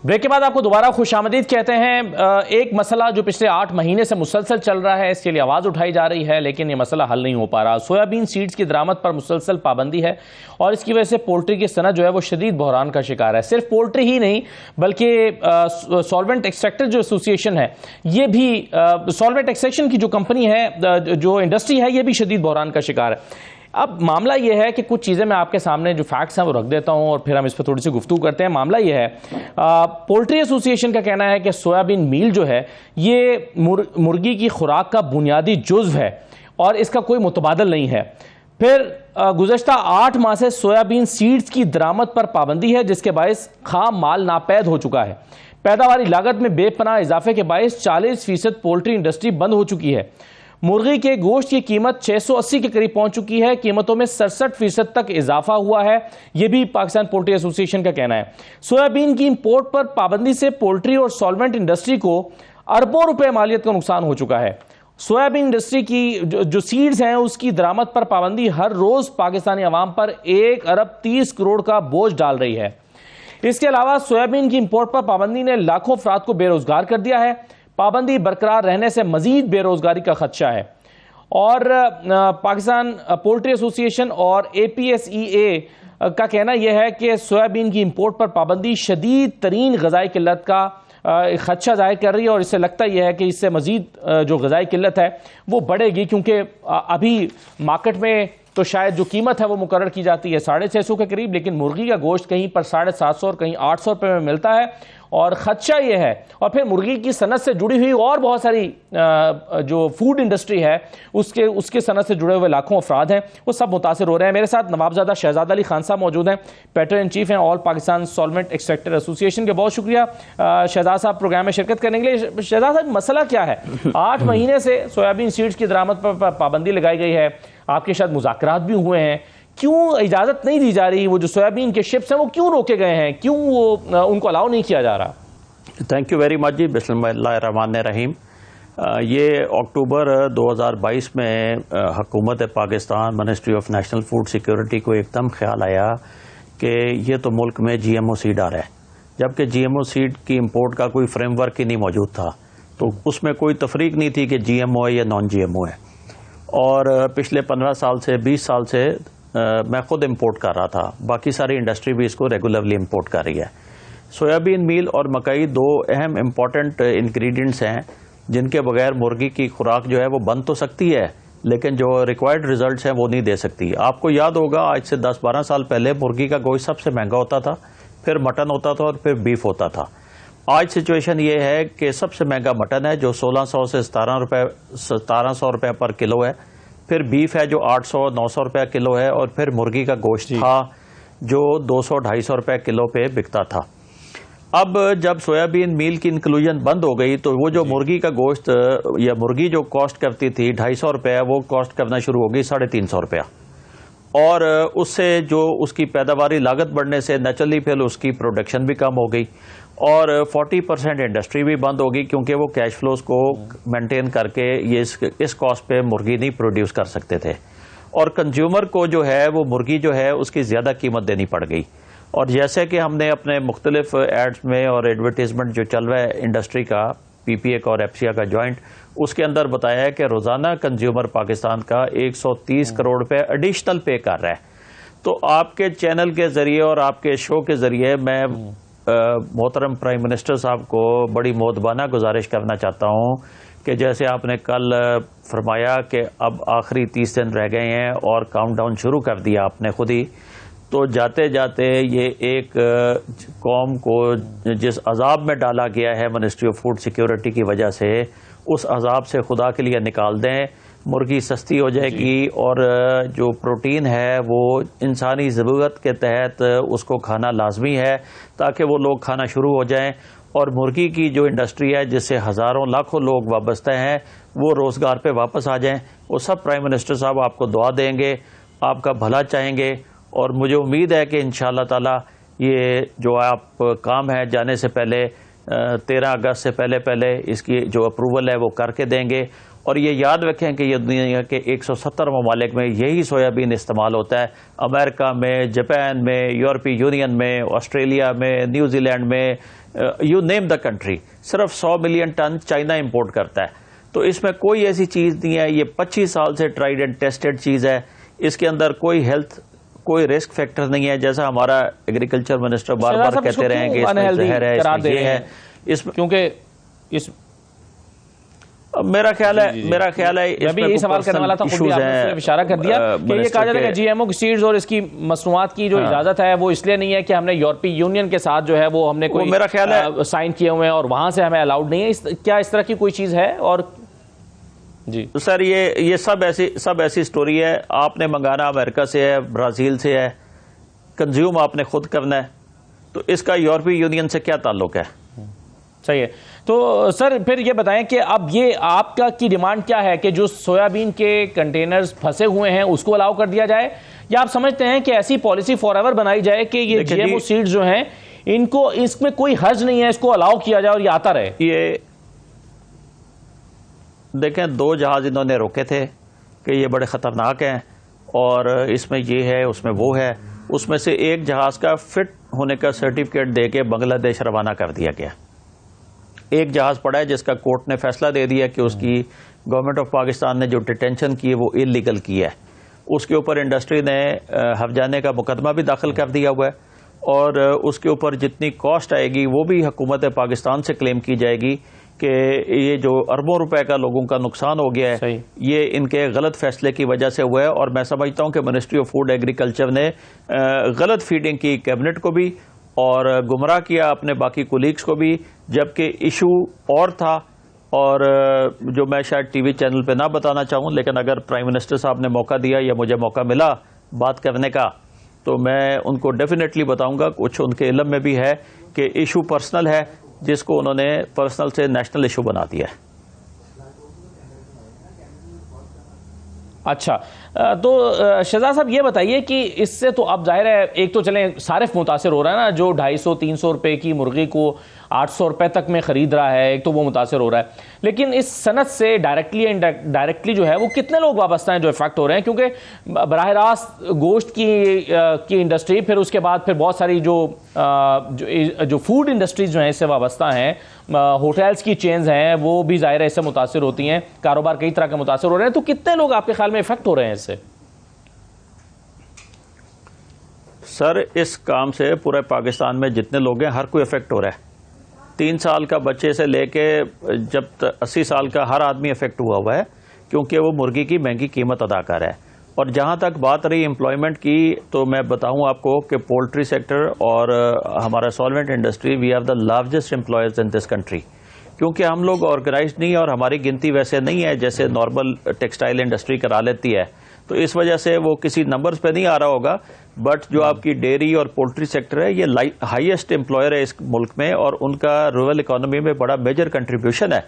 Break के बाद आपको दोबारा खुशामदीद कहते हैं। एक मसला जो पिछले 8 महीने से मुसलसल चल रहा है, इसके लिए आवाज़ उठाई जा रही है, लेकिन ये मसला हल नहीं हो पा रहा। सोयाबीन सीड्स की दरामद पर मुसलसल पाबंदी है और इसकी वजह से पोल्ट्री की सनत जो है वो शदीद बहरान का शिकार है। सिर्फ पोल्ट्री ही नहीं बल्कि सॉल्वेंट एक्सट्रैक्टर जो एसोसिएशन है, ये भी सॉल्वेंट एक्सट्रैक्शन की जो कंपनी है, जो इंडस्ट्री है, ये भी शदीद बहरान का शिकार है। अब मामला ये है कि कुछ चीज़ें मैं आपके सामने जो फैक्ट्स हैं वो रख देता हूं और फिर हम इस पर थोड़ी सी गुफ्तगू करते हैं। मामला ये है, पोल्ट्री एसोसिएशन का कहना है कि सोयाबीन मील जो है ये मुर्गी की खुराक का बुनियादी जुज़्व है और इसका कोई मुतबादल नहीं है। फिर गुज़श्ता 8 माह से सोयाबीन सीड्स की दरामद पर पाबंदी है, जिसके बायस खाम माल नापैद हो चुका है। पैदावारी लागत में बेपनाह इजाफे के बायस 40% पोल्ट्री इंडस्ट्री बंद हो चुकी है। मुर्गी के गोश्त की कीमत 680 के करीब पहुंच चुकी है। कीमतों में 67% तक इजाफा हुआ है, यह भी पाकिस्तान पोल्ट्री एसोसिएशन का कहना है। सोयाबीन की इंपोर्ट पर पाबंदी से पोल्ट्री और सॉल्वेंट इंडस्ट्री को अरबों रुपए मालियत का नुकसान हो चुका है। सोयाबीन इंडस्ट्री की जो सीड्स हैं उसकी दरामद पर पाबंदी हर रोज पाकिस्तानी अवाम पर 1 अरब 30 करोड़ का बोझ डाल रही है। इसके अलावा सोयाबीन की इंपोर्ट पर पाबंदी ने लाखों अफराद को बेरोजगार कर दिया है। पाबंदी बरकरार रहने से मजीद बेरोजगारी का खदशा है। और पाकिस्तान पोल्ट्री एसोसिएशन और APSEA का कहना यह है कि सोयाबीन की इंपोर्ट पर पाबंदी शदीद तरीन ग़ज़ाई किल्लत का खदशा जाहिर कर रही है और इससे लगता यह है कि इससे मजीद जो ग़ज़ाई किल्लत है वो बढ़ेगी, क्योंकि अभी मार्केट में तो शायद जो कीमत है वो मुकर्रर की जाती है 650 के करीब, लेकिन मुर्गी का गोश्त कहीं पर 750 और कहीं 800 रुपये में मिलता है। और खदशा ये है, और फिर मुर्गी की सनत से जुड़ी हुई और बहुत सारी जो फूड इंडस्ट्री है उसके सनत से जुड़े हुए लाखों अफराद हैं, वो सब मुतासर हो रहे हैं। मेरे साथ नवाबजादा शहजाद अली खान साहब मौजूद हैं, पेटर इन चीफ हैं all Pakistan solvent extractor association के। बहुत शुक्रिया शहजाद साहब प्रोग्राम में शिरकत करने के लिए। शहजाद साहब, मसला क्या है? 8 महीने से सोयाबीन सीड्स की दरामद पर पाबंदी लगाई गई है, आपके साथ मुज़ाकरात भी हुए हैं, क्यों इजाज़त नहीं दी जा रही? वो जो सोयाबीन के शिप्स हैं वो क्यों रोके गए हैं, क्यों वो उनको अलाउ नहीं किया जा रहा? थैंक यू वेरी मच जी। बिस्मिल्लाहिर्रहमानिर्रहीम। ये अक्टूबर 2022 में हुकूमत Pakistan ministry of national food security को एकदम ख्याल आया कि ये तो मुल्क में GMO सीड आ रहा है, जबकि GMO सीड की इंपोर्ट का कोई फ्रेमवर्क ही नहीं मौजूद था। तो उसमें कोई तफरीक नहीं थी कि GMO है या नॉन GMO है। और पिछले 15 साल से 20 साल से मैं खुद इंपोर्ट कर रहा था, बाकी सारी इंडस्ट्री भी इसको रेगुलरली इंपोर्ट कर रही है। सोयाबीन मील और मकई 2 अहम इम्पॉर्टेंट इंग्रेडिएंट्स हैं जिनके बगैर मुर्गी की खुराक जो है वो बन तो सकती है, लेकिन जो रिक्वायर्ड रिजल्ट्स हैं वो नहीं दे सकती। आपको याद होगा, आज से 10-12 साल पहले मुर्गी का गोश्त सबसे महंगा होता था, फिर मटन होता था और फिर बीफ होता था। आज सिचुएशन ये है कि सबसे महंगा मटन है जो 1600 से 1700 रुपये पर किलो है, फिर बीफ है जो 800-900 रुपये किलो है, और फिर मुर्गी का गोश्त था जो 200-250 रुपये किलो पे बिकता था। अब जब सोयाबीन मील की इंक्लूजन बंद हो गई तो वो जो मुर्गी का गोश्त या मुर्गी जो कॉस्ट करती थी 250 रुपये, वो कॉस्ट करना शुरू हो गई 350 रुपया। और उससे जो उसकी पैदावारी लागत बढ़ने से नेचुरली फिर उसकी प्रोडक्शन भी कम हो गई और 40% इंडस्ट्री भी बंद होगी, क्योंकि वो कैश फ्लोज को मेंटेन करके ये इस कॉस्ट पे मुर्गी नहीं प्रोड्यूस कर सकते थे। और कंज्यूमर को जो है वो मुर्गी जो है उसकी ज़्यादा कीमत देनी पड़ गई। और जैसे कि हमने अपने मुख्तलिफ एड्स में और एडवर्टीजमेंट जो चल रहा है इंडस्ट्री का, PPA का और FCA का जॉइंट, उसके अंदर बताया है कि रोज़ाना कंज्यूमर पाकिस्तान का 130 करोड़ रुपये एडिशनल पे कर रहा है। तो आपके चैनल के ज़रिए और आपके शो के ज़रिए मैं मोहतरम प्राइम मिनिस्टर साहब को बड़ी मोदबाना गुजारिश करना चाहता हूँ कि जैसे आपने कल फरमाया कि अब आखिरी 30 दिन रह गए हैं और काउंटडाउन शुरू कर दिया आपने खुद ही, तो जाते जाते ये एक कौम को जिस अजाब में डाला गया है मिनिस्ट्री ऑफ फूड सिक्योरिटी की वजह से, उस अजाब से खुदा के लिए निकाल दें। मुर्गी सस्ती हो जाएगी और जो प्रोटीन है वो इंसानी ज़रूरत के तहत उसको खाना लाजमी है ताकि वो लोग खाना शुरू हो जाएं। और मुर्गी की जो इंडस्ट्री है जिससे हज़ारों लाखों लोग वाबस्ते हैं, वो रोज़गार पे वापस आ जाएं। वो सब प्राइम मिनिस्टर साहब आपको दुआ देंगे, आपका भला चाहेंगे, और मुझे उम्मीद है कि इंशाअल्लाह ताला ये जो आप काम है जाने से पहले 13 अगस्त से पहले इसकी जो अप्रूवल है वो करके देंगे اور یہ یاد رکھیں کہ یہ دنیا کے 170 ممالک میں یہی سویابین استعمال ہوتا ہے، امریکہ میں، جاپان میں، یورپی یونین میں، آسٹریلیا میں، نیوزی لینڈ میں، یو نیم دا کنٹری. صرف 100 ملین ٹن چائنا امپورٹ کرتا ہے. تو اس میں کوئی ایسی چیز نہیں ہے، یہ 25 سال سے ٹرائیڈ اینڈ ٹیسٹڈ چیز ہے. اس کے اندر کوئی ہیلتھ کوئی رسک فیکٹر نہیں ہے، جیسا ہمارا ایگریکلچر منسٹر بار بار کہتے رہے ہیں کہ اس میں زہر ہے، اس میں یہ ہے، اس میں کیونکہ اس میرا خیال ہے میں بھی یہی سوال کرنے والا تھا، خود بھی آپ نے اشارہ کر دیا کہ یہ کہا جاتا ہے کہ جی ایم او کی سیڈز اور اس کی مصنوعات کی جو اجازت ہے وہ اس لیے نہیں ہے کہ ہم نے یورپی یونین کے ساتھ جو ہے وہ ہم نے کوئی میرا خیال ہے سائن کیے ہوئے ہیں اور وہاں سے ہمیں الاؤڈ نہیں ہے. کیا اس طرح کی کوئی چیز ہے؟ اور جی سر یہ سب ایسی سٹوری ہے. آپ نے منگانا امریکہ سے ہے، برازیل سے ہے، کنزیوم آپ نے خود کرنا ہے، تو اس کا یورپی یونین سے کیا تعلق ہے؟ صحیح ہے. تو سر پھر یہ بتائیں کہ اب یہ آپ کی ڈیمانڈ کیا ہے کہ جو سویابین کے کنٹینرز پھنسے ہوئے ہیں اس کو الاؤ کر دیا جائے، یا آپ سمجھتے ہیں کہ ایسی پالیسی فار ایور بنائی جائے کہ یہ جی ایم او سیڈز جو ہیں ان کو اس میں کوئی حرج نہیں ہے، اس کو الاؤ کیا جائے اور یہ آتا رہے؟ یہ دیکھیں 2 جہاز انہوں نے روکے تھے کہ یہ بڑے خطرناک ہیں اور اس میں یہ ہے اس میں وہ ہے. اس میں سے ایک جہاز کا فٹ ہونے کا سرٹیفکیٹ دے کے بنگلہ دیش روانہ کر دیا گیا. ایک جہاز پڑا ہے جس کا کورٹ نے فیصلہ دے دیا کہ اس کی گورنمنٹ آف پاکستان نے جو ڈیٹینشن کی ہے وہ انلیگل کی ہے. اس کے اوپر انڈسٹری نے ہرجانے کا مقدمہ بھی داخل کر دیا ہوا ہے اور اس کے اوپر جتنی کاسٹ آئے گی وہ بھی حکومت پاکستان سے کلیم کی جائے گی کہ یہ جو اربوں روپے کا لوگوں کا نقصان ہو گیا ہے یہ ان کے غلط فیصلے کی وجہ سے ہوا ہے. اور میں سمجھتا ہوں کہ منسٹری آف فوڈ ایگریکلچر نے غلط فیڈنگ کی کیبنٹ کو بھی اور گمراہ کیا اپنے باقی کولیگز کو بھی، جبکہ ایشو اور تھا. اور جو میں شاید ٹی وی چینل پہ نہ بتانا چاہوں، لیکن اگر پرائم منسٹر صاحب نے موقع دیا یا مجھے موقع ملا بات کرنے کا تو میں ان کو ڈیفینیٹلی بتاؤں گا. کچھ ان کے علم میں بھی ہے کہ ایشو پرسنل ہے جس کو انہوں نے پرسنل سے نیشنل ایشو بنا دیا ہے. اچھا تو شہزاد صاحب یہ بتائیے کہ اس سے تو اب ظاہر ہے ایک تو چلیں صارف متاثر ہو رہا ہے نا، جو 250-300 روپے کی مرغی کو 800 روپے تک میں خرید رہا ہے، ایک تو وہ متاثر ہو رہا ہے. لیکن اس صنعت سے ڈائریکٹلی جو ہے وہ کتنے لوگ وابستہ ہیں جو افیکٹ ہو رہے ہیں؟ کیونکہ براہ راست گوشت کی انڈسٹری، پھر اس کے بعد پھر بہت ساری جو فوڈ انڈسٹریز جو ہیں اس سے وابستہ ہیں، ہوٹلز کی چینز ہیں، وہ بھی ظاہر ہے اس سے متاثر ہوتی ہیں، کاروبار کئی طرح کے متاثر ہو رہے ہیں. تو کتنے لوگ آپ کے خیال میں افیکٹ ہو رہے ہیں اس سے؟ سر اس کام سے پورے پاکستان میں جتنے لوگ ہیں ہر کوئی افیکٹ ہو رہا ہے. 3 سال کا بچے سے لے کے جب 80 سال کا ہر آدمی افیکٹ ہوا ہے، کیونکہ وہ مرغی کی مہنگی قیمت ادا کر رہا ہے. اور جہاں تک بات رہی امپلائمنٹ کی، تو میں بتاؤں آپ کو کہ پولٹری سیکٹر اور ہمارا solvent industry we are the largest employers in this country. کیونکہ ہم لوگ آرگنائزڈ نہیں اور ہماری گنتی ویسے نہیں ہے جیسے نارمل ٹیکسٹائل انڈسٹری کرا لیتی ہے، تو اس وجہ سے وہ کسی نمبرز پہ نہیں آ رہا ہوگا. بٹ جو آپ کی ڈیری اور پولٹری سیکٹر ہے یہ ہائیسٹ امپلائر ہے اس ملک میں اور ان کا رورل اکانومی میں بڑا میجر کنٹریبیوشن ہے.